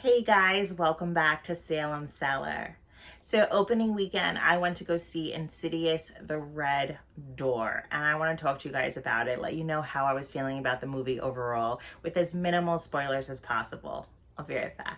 Hey guys, welcome back to Salem, Cellar. So opening weekend, I went to go see Insidious, The Red Door, and I want to talk to you guys about it, let you know how I was feeling about the movie overall, with as minimal spoilers as possible. I'll be right back.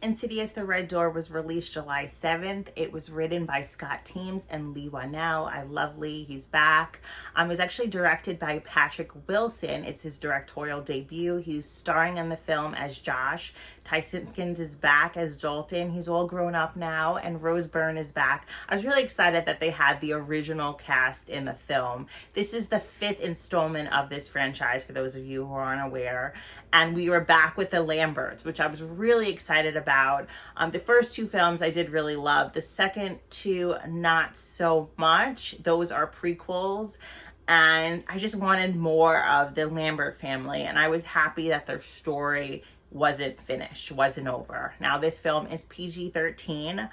Insidious The Red Door was released July 7th. It was written by Scott Teems and Lee Whannell. I love Lee. He's back. It was actually directed by Patrick Wilson. It's his directorial debut. He's starring in the film as Josh. Ty Simpkins is back as Dalton. He's all grown up now, and Rose Byrne is back. I was really excited that they had the original cast in the film. This is the 5th installment of this franchise, for those of you who aren't aware. And we were back with the Lamberts, which I was really excited about. The first two films I did really love. The second two, not so much. Those are prequels. And I just wanted more of the Lambert family. And I was happy that their story wasn't finished, wasn't over. Now, this film is PG-13.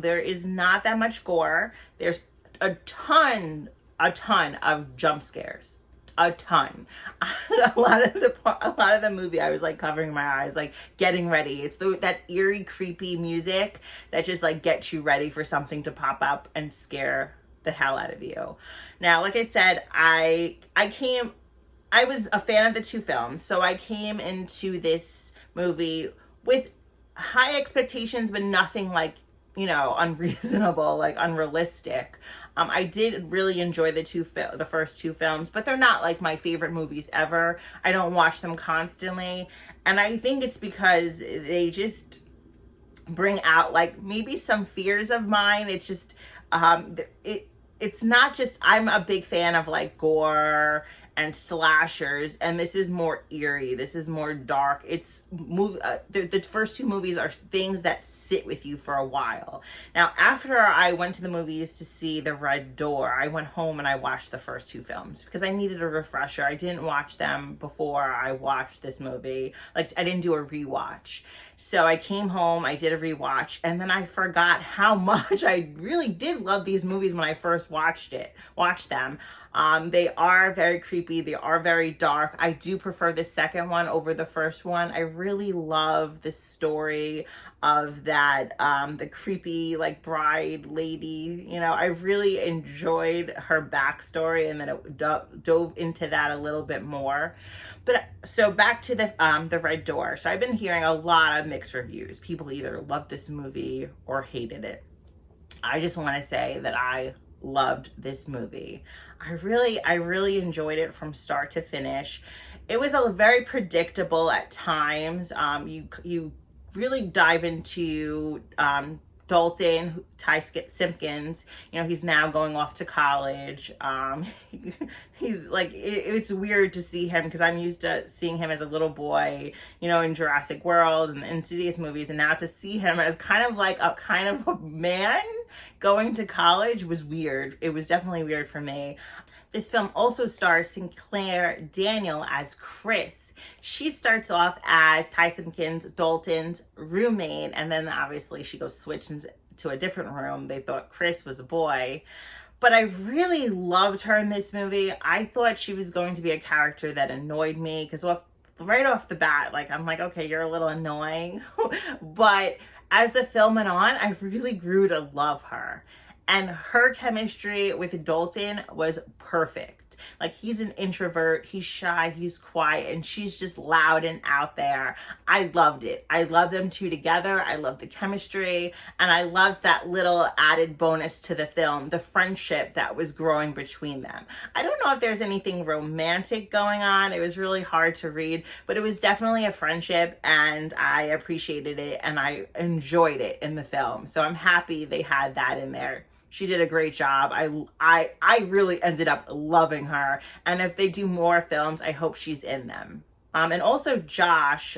There is not that much gore. There's a ton of jump scares. A ton. a lot of the movie, I was like covering my eyes, like getting ready. It's that eerie, creepy music that just like gets you ready for something to pop up and scare the hell out of you. Now, like I said, I was a fan of the two films, so I came into this movie with high expectations, but nothing like, unreasonable, like unrealistic. I did really enjoy the first two films, but they're not like my favorite movies ever. I don't watch them constantly, and I think it's because they just bring out like maybe some fears of mine. It's just it's not just, I'm a big fan of like gore and slashers, and this is more eerie, this is more dark. The first two movies are things that sit with you for a while. Now, after I went to the movies to see The Red Door, I went home and I watched the first two films because I needed a refresher. I didn't watch them before I watched this movie. Like, I didn't do a rewatch. So I came home, I did a rewatch, and then I forgot how much I really did love these movies when I first watched them. They are very creepy. They are very dark. I do prefer the second one over the first one. I really love the story of that, the creepy like bride lady. I really enjoyed her backstory, and then it dove into that a little bit more. But so back to the Red Door. So I've been hearing a lot of mixed reviews. People either loved this movie or hated it. I just want to say that I loved this movie. I really enjoyed it from start to finish. It was a very predictable at times. You really dive into Dalton, Ty Simpkins. He's now going off to college. He's like, it's weird to see him because I'm used to seeing him as a little boy, in Jurassic World and the Insidious movies, and now to see him as kind of a man going to college was weird. It was definitely weird for me. This film also stars Sinclair Daniel as Chris. She starts off as Ty Simpkins, Dalton's roommate, and then obviously she goes switch to a different room. They thought Chris was a boy. But I really loved her in this movie. I thought she was going to be a character that annoyed me because right off the bat, I'm like, okay, you're a little annoying. But as the film went on, I really grew to love her. And her chemistry with Dalton was perfect. Like, he's an introvert, he's shy, he's quiet, and she's just loud and out there. I loved it. I love them two together. I love the chemistry, and I loved that little added bonus to the film, the friendship that was growing between them. I don't know if there's anything romantic going on. It was really hard to read, but it was definitely a friendship, and I appreciated it, and I enjoyed it in the film. So I'm happy they had that in there. She did a great job. I really ended up loving her. And if they do more films, I hope she's in them. And also Josh,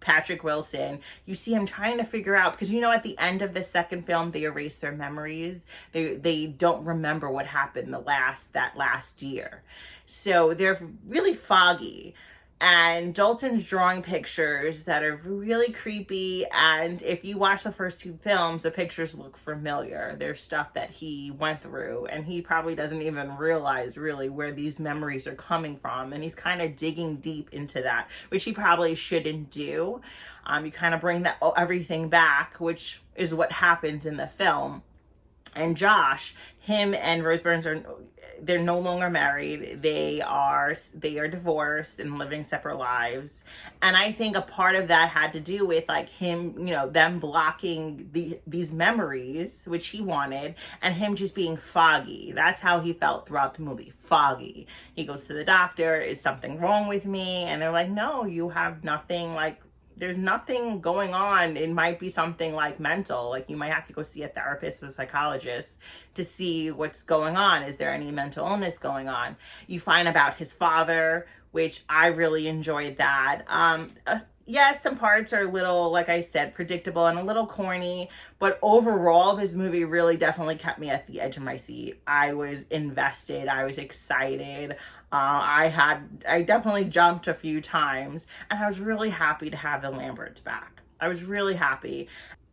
Patrick Wilson, you see him trying to figure out, because at the end of the second film, they erase their memories. They don't remember what happened that last year. So they're really foggy. And Dalton's drawing pictures that are really creepy. And if you watch the first two films, the pictures look familiar. There's stuff that he went through, and he probably doesn't even realize really where these memories are coming from. And he's kind of digging deep into that, which he probably shouldn't do. You kind of bring that everything back, which is what happens in the film. And Josh, him and Rose Byrne they're no longer married. They are divorced and living separate lives. And I think a part of that had to do with like him, them blocking these memories, which he wanted, and him just being foggy. That's how he felt throughout the movie, foggy. He goes to the doctor, is something wrong with me? And they're like, no, you have nothing, like, there's nothing going on. It might be something like mental, like you might have to go see a therapist or a psychologist to see what's going on. Is there any mental illness going on? You find about his father, which I really enjoyed that. Yes, some parts are a little, like I said, predictable and a little corny, but overall, this movie really definitely kept me at the edge of my seat. I was invested. I was excited. I definitely jumped a few times, and I was really happy to have the Lamberts back. I was really happy.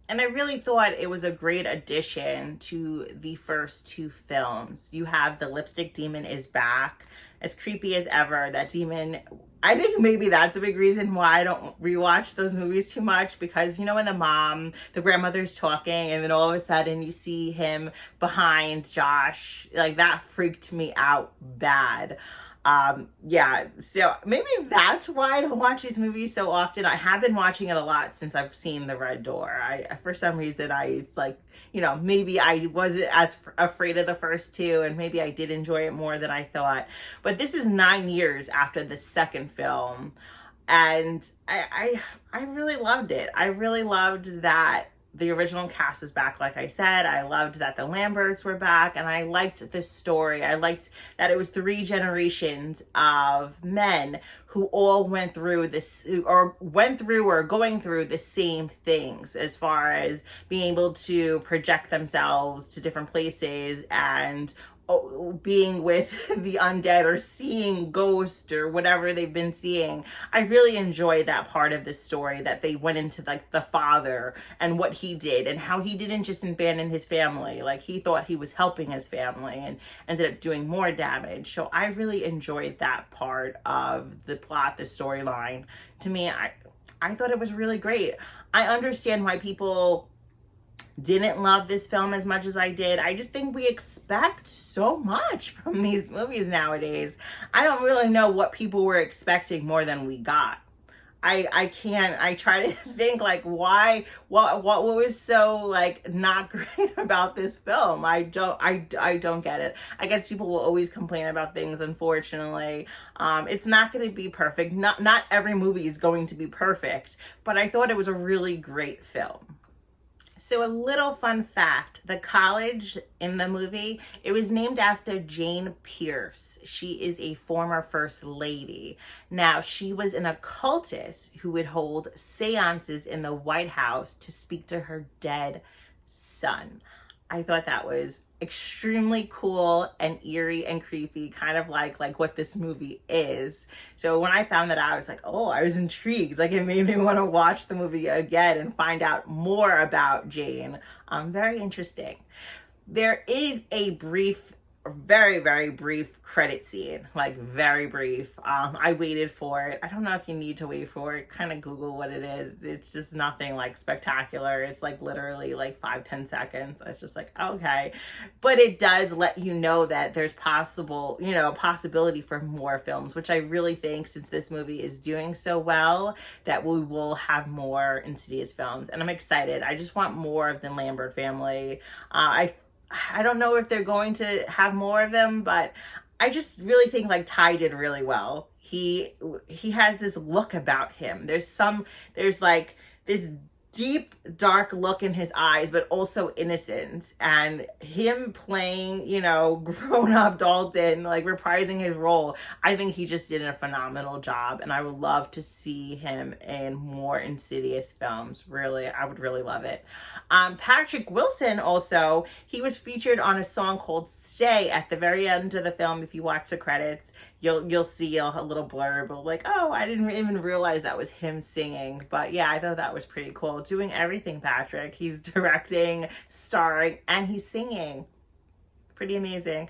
And I really thought it was a great addition to the first two films. You have the lipstick demon is back, as creepy as ever. That demon, I think maybe that's a big reason why I don't rewatch those movies too much, because when the grandmother's talking, and then all of a sudden you see him behind Josh, like that freaked me out bad. So maybe that's why I don't watch these movies so often. I have been watching it a lot since I've seen The Red Door. For some reason, it's like, maybe I wasn't as afraid of the first two, and maybe I did enjoy it more than I thought. But this is 9 years after the second film, and I really loved it. I really loved that the original cast was back, like I said. I loved that the Lamberts were back, and I liked this story. I liked that it was 3 generations of men who all went through or going through the same things, as far as being able to project themselves to different places and being with the undead or seeing ghosts or whatever they've been seeing. I really enjoyed that part of the story, that they went into like the father and what he did and how he didn't just abandon his family. Like he thought he was helping his family and ended up doing more damage. So I really enjoyed that part of the plot, the storyline. To me, I thought it was really great. I understand why people didn't love this film as much as I did. I just think we expect so much from these movies nowadays. I don't really know what people were expecting more than we got. I try to think like what was so like not great about this film. I don't get it. I guess people will always complain about things, unfortunately. It's not going to be perfect. Not every movie is going to be perfect, but I thought it was a really great film. So a little fun fact, the college in the movie, it was named after Jane Pierce. She is a former first lady. Now, she was an occultist who would hold seances in the White House to speak to her dead son. I thought that was extremely cool and eerie and creepy, kind of like what this movie is. So when I found that out, I was like, oh, I was intrigued. Like it made me want to watch the movie again and find out more about Jane. Very interesting. There is a very, very brief credit scene, like very brief. I waited for it. I don't know if you need to wait for it. Kind of Google what it is. It's just nothing like spectacular. It's like literally like 5-10 seconds. It's just like, okay. But it does let you know that there's possibility for more films, which I really think, since this movie is doing so well, that we will have more Insidious films. And I'm excited. I just want more of the Lambert family. I don't know if they're going to have more of them, but I just really think like Ty did really well. He has this look about him. There's like this deep, dark look in his eyes, but also innocence. And him playing, you know, grown up Dalton, like reprising his role, I think he just did a phenomenal job. And I would love to see him in more Insidious films. Really, I would really love it. Patrick Wilson also, he was featured on a song called Stay at the very end of the film. If you watch the credits, you'll see a little blurb of like, oh, I didn't even realize that was him singing. But yeah, I thought that was pretty cool. Doing everything, Patrick. He's directing, starring, and he's singing. Pretty amazing.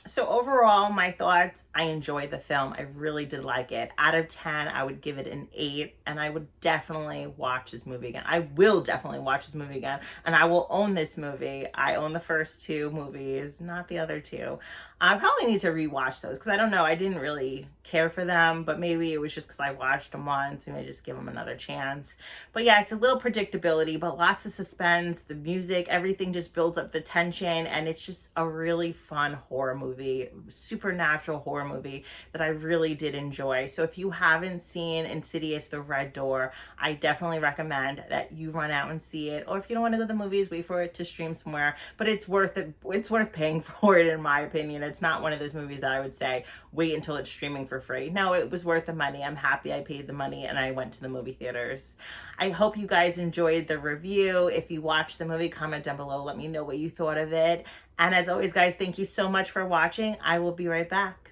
So overall, my thoughts, I enjoyed the film. I really did like it. Out of 10, I would give it an 8, and I would definitely watch this movie again. I will definitely watch this movie again, and I will own this movie. I own the first 2 movies, not the other 2. I probably need to rewatch those because I don't know. I didn't really care for them, but maybe it was just because I watched them once and I just give them another chance. But yeah, it's a little predictability, but lots of suspense. The music, everything just builds up the tension, and it's just a really fun horror movie, supernatural horror movie that I really did enjoy. So if you haven't seen Insidious the Red Door, I definitely recommend that you run out and see it. Or if you don't want to go to the movies, wait for it to stream somewhere. But it's worth it. It's worth paying for it, in my opinion. It's not one of those movies that I would say wait until it's streaming for free. No, it was worth the money. I'm happy I paid the money and I went to the movie theaters. I hope you guys enjoyed the review. If you watched the movie, comment down below. Let me know what you thought of it. And as always, guys, thank you so much for watching. I will be right back.